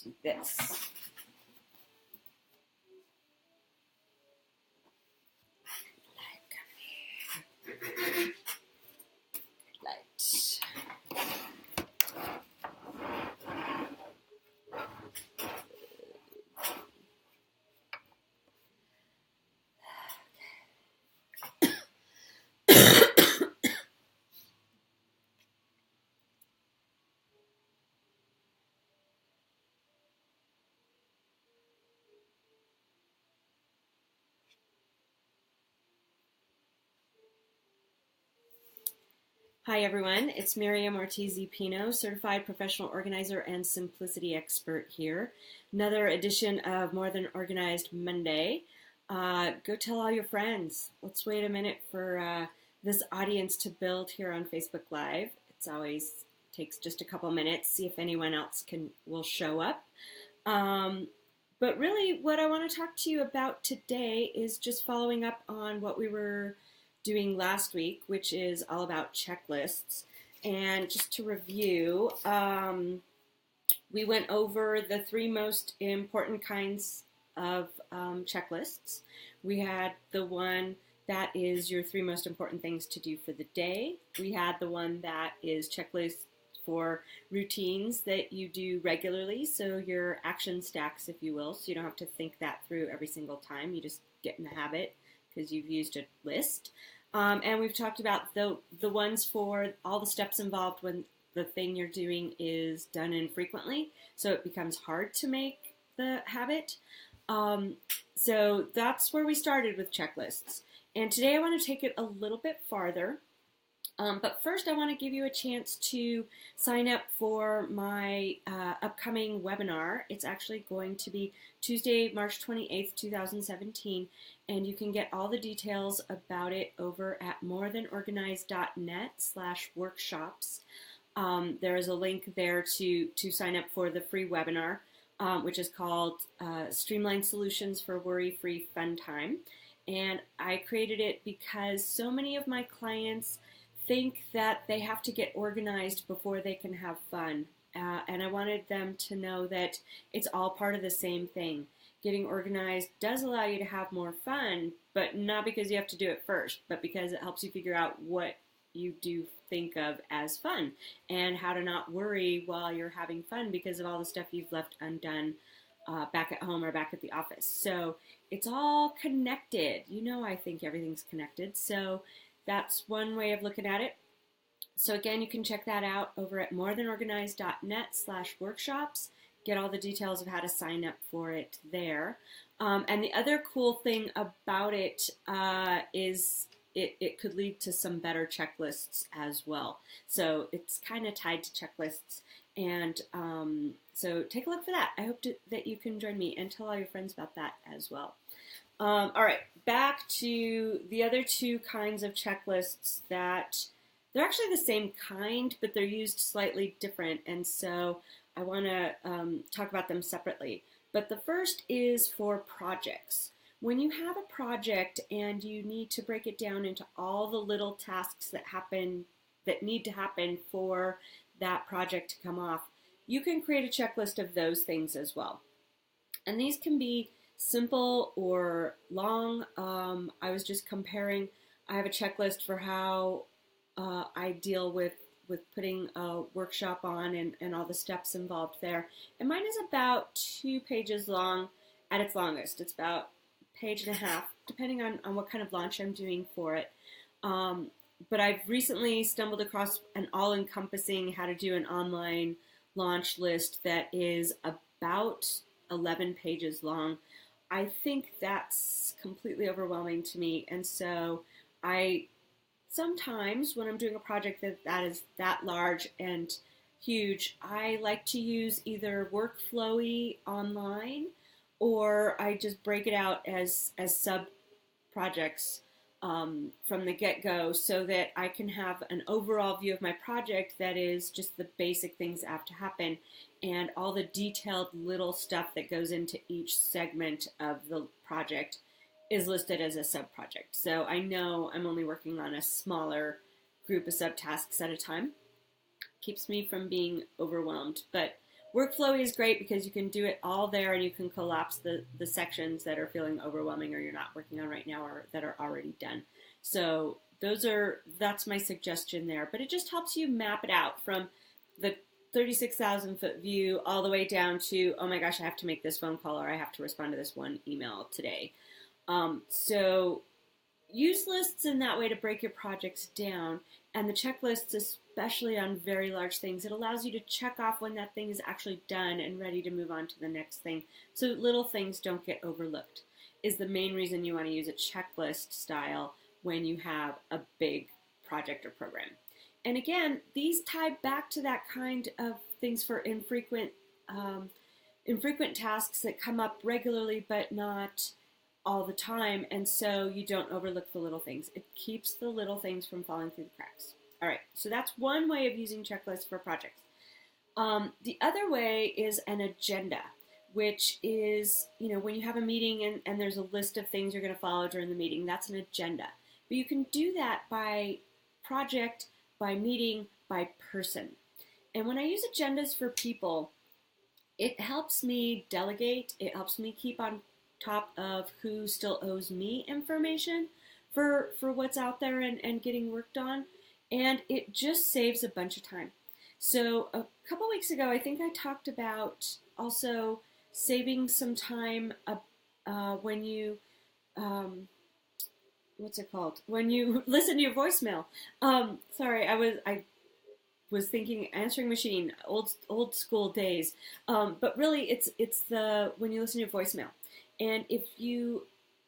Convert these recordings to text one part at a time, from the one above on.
do this. Hi everyone, it's Miriam Ortiz y Pino, Certified Professional Organizer and Simplicity Expert here. Another edition of More Than Organized Monday. Go tell all your friends. Let's wait a minute for this audience to build here on Facebook Live. It's always takes just a couple minutes, see if anyone else will show up. But really what I want to talk to you about today is just following up on what we were doing last week, which is all about checklists. And just to review, we went over the three most important kinds of checklists. We had the one that is your three most important things to do for the day. We had the one that is checklist for routines that you do regularly, so your action stacks, if you will, so you don't have to think that through every single time. You just get in the habit because you've used a list. And we've talked about the ones for all the steps involved when the thing you're doing is done infrequently, so it becomes hard to make the habit. So that's where we started with checklists. And today I want to take it a little bit farther. But first I want to give you a chance to sign up for my upcoming webinar. It's actually going to be Tuesday, March 28th, 2017, and you can get all the details about it over at morethanorganized.net/workshops. There is a link there to sign up for the free webinar, which is called Streamlined Solutions for Worry-Free Fun Time. And I created it because so many of my clients think that they have to get organized before they can have fun. And I wanted them to know that it's all part of the same thing. Getting organized does allow you to have more fun, but not because you have to do it first, but because it helps you figure out what you do think of as fun and how to not worry while you're having fun because of all the stuff you've left undone back at home or back at the office. So it's all connected. You know, I think everything's connected. So that's one way of looking at it. So again, you can check that out over at morethanorganized.net/workshops. Get all the details of how to sign up for it there. And the other cool thing about it is it could lead to some better checklists as well. So it's kind of tied to checklists. And so take a look for that. I hope that you can join me and tell all your friends about that as well. All right, back to the other two kinds of checklists that they're actually the same kind, but they're used slightly different. And so I want to talk about them separately. But the first is for projects. When you have a project and you need to break it down into all the little tasks that need to happen for that project to come off, you can create a checklist of those things as well. And these can be simple or long. I was just comparing. I have a checklist for how I deal with putting a workshop on and all the steps involved there. And mine is about 2 pages long at its longest. It's about a page and a half, depending on what kind of launch I'm doing for it. But I've recently stumbled across an all-encompassing how to do an online launch list that is about 11 pages long. I think that's completely overwhelming to me, and so I sometimes when I'm doing a project that is that large and huge, I like to use either Workflowy online or I just break it out as sub projects from the get-go so that I can have an overall view of my project that is just the basic things that have to happen and all the detailed little stuff that goes into each segment of the project is listed as a sub-project. So I know I'm only working on a smaller group of subtasks at a time. Keeps me from being overwhelmed. But Workflowy is great because you can do it all there and you can collapse the sections that are feeling overwhelming or you're not working on right now or that are already done. So that's my suggestion there. But it just helps you map it out from the 36,000 foot view all the way down to, oh my gosh, I have to make this phone call or I have to respond to this one email today. So use lists in that way to break your projects down, and the checklists, especially on very large things, it allows you to check off when that thing is actually done and ready to move on to the next thing, so little things don't get overlooked, is the main reason you want to use a checklist style when you have a big project or program. And again, these tie back to that kind of things for infrequent tasks that come up regularly but not all the time, and so you don't overlook the little things. It keeps the little things from falling through the cracks. All right, so that's one way of using checklists for projects. The other way is an agenda, which is, when you have a meeting and there's a list of things you're going to follow during the meeting, that's an agenda. But you can do that by project, by meeting, by person. And when I use agendas for people, it helps me delegate, it helps me keep on top of who still owes me information for what's out there and getting worked on, and it just saves a bunch of time. So a couple weeks ago, I think I talked about also saving some time when you when you listen to your voicemail. Sorry, I was thinking answering machine, old school days, but really it's the when you listen to your voicemail. And if you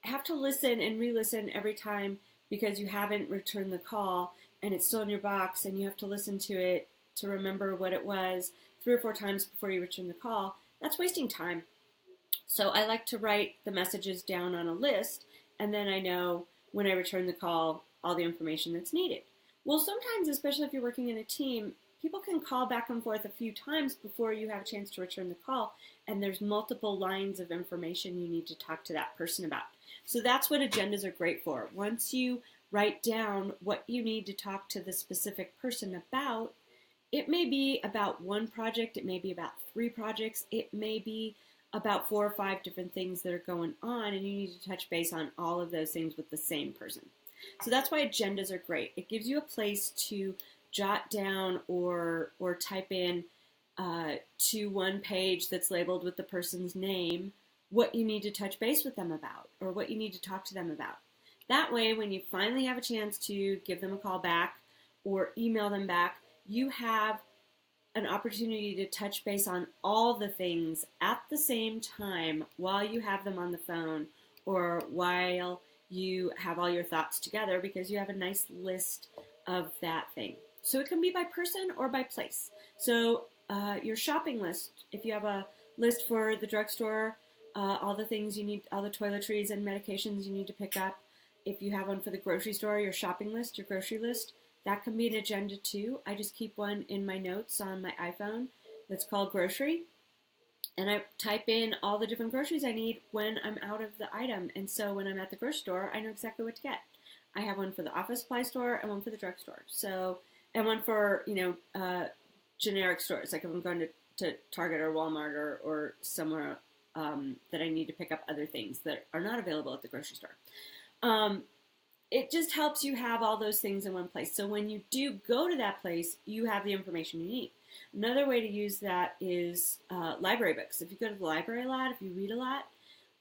have to listen and re-listen every time because you haven't returned the call and it's still in your box and you have to listen to it to remember what it was 3 or 4 times before you return the call, that's wasting time. So I like to write the messages down on a list, and then I know when I return the call all the information that's needed. Well, sometimes, especially if you're working in a team, people can call back and forth a few times before you have a chance to return the call, and there's multiple lines of information you need to talk to that person about. So that's what agendas are great for. Once you write down what you need to talk to the specific person about, it may be about one project, it may be about 3 projects, it may be about 4 or 5 different things that are going on, and you need to touch base on all of those things with the same person. So that's why agendas are great. It gives you a place to jot down or type in to one page that's labeled with the person's name what you need to touch base with them about or what you need to talk to them about. That way, when you finally have a chance to give them a call back or email them back, you have an opportunity to touch base on all the things at the same time while you have them on the phone or while you have all your thoughts together, because you have a nice list of that thing. So it can be by person or by place. So your shopping list, if you have a list for the drugstore, all the things you need, all the toiletries and medications you need to pick up. If you have one for the grocery store, your shopping list, your grocery list, that can be an agenda too. I just keep one in my notes on my iPhone that's called grocery. And I type in all the different groceries I need when I'm out of the item. And so when I'm at the grocery store, I know exactly what to get. I have one for the office supply store and one for the drugstore. So, and one for, generic stores. Like if I'm going to Target or Walmart or somewhere that I need to pick up other things that are not available at the grocery store. It just helps you have all those things in one place. So when you do go to that place, you have the information you need. Another way to use that is library books. If you go to the library a lot, if you read a lot,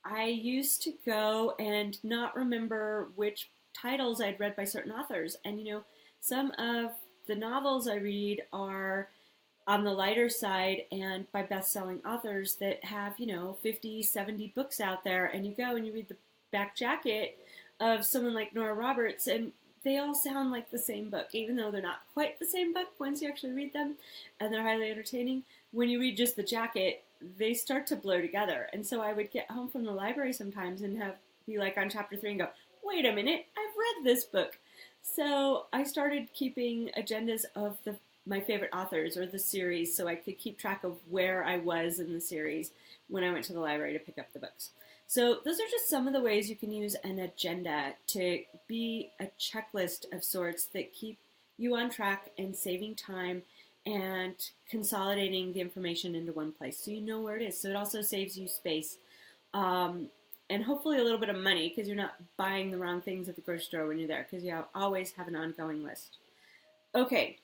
I used to go and not remember which titles I'd read by certain authors. And, some of the novels I read are on the lighter side and by best-selling authors that have, 50, 70 books out there. And you go and you read the back jacket of someone like Nora Roberts, and they all sound like the same book, even though they're not quite the same book once you actually read them, and they're highly entertaining. When you read just the jacket, they start to blur together. And so I would get home from the library sometimes and be like on chapter 3 and go, wait a minute, I've read this book. So I started keeping agendas of my favorite authors or the series so I could keep track of where I was in the series when I went to the library to pick up the books. So those are just some of the ways you can use an agenda to be a checklist of sorts that keep you on track and saving time and consolidating the information into one place so you know where it is. So it also saves you space and hopefully a little bit of money because you're not buying the wrong things at the grocery store when you're there because you always have an ongoing list. Okay,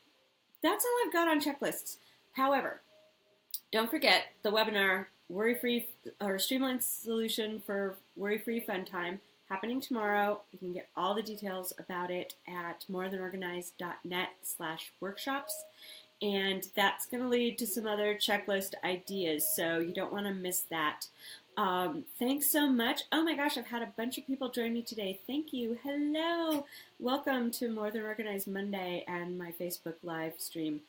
that's all I've got on checklists. However, don't forget the webinar, Worry-Free or Streamlined Solution for Worry-Free Fun Time, happening tomorrow. You can get all the details about it at morethanorganized.net/workshops. And that's going to lead to some other checklist ideas, so you don't want to miss that. Thanks so much. Oh my gosh, I've had a bunch of people join me today. Thank you. Hello. Welcome to More Than Organized Monday and my Facebook live stream.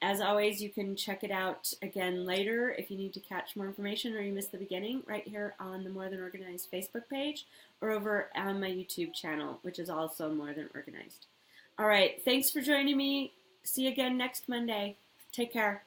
As always, you can check it out again later if you need to catch more information or you missed the beginning, right here on the More Than Organized Facebook page or over on my YouTube channel, which is also More Than Organized. All right, thanks for joining me. See you again next Monday. Take care.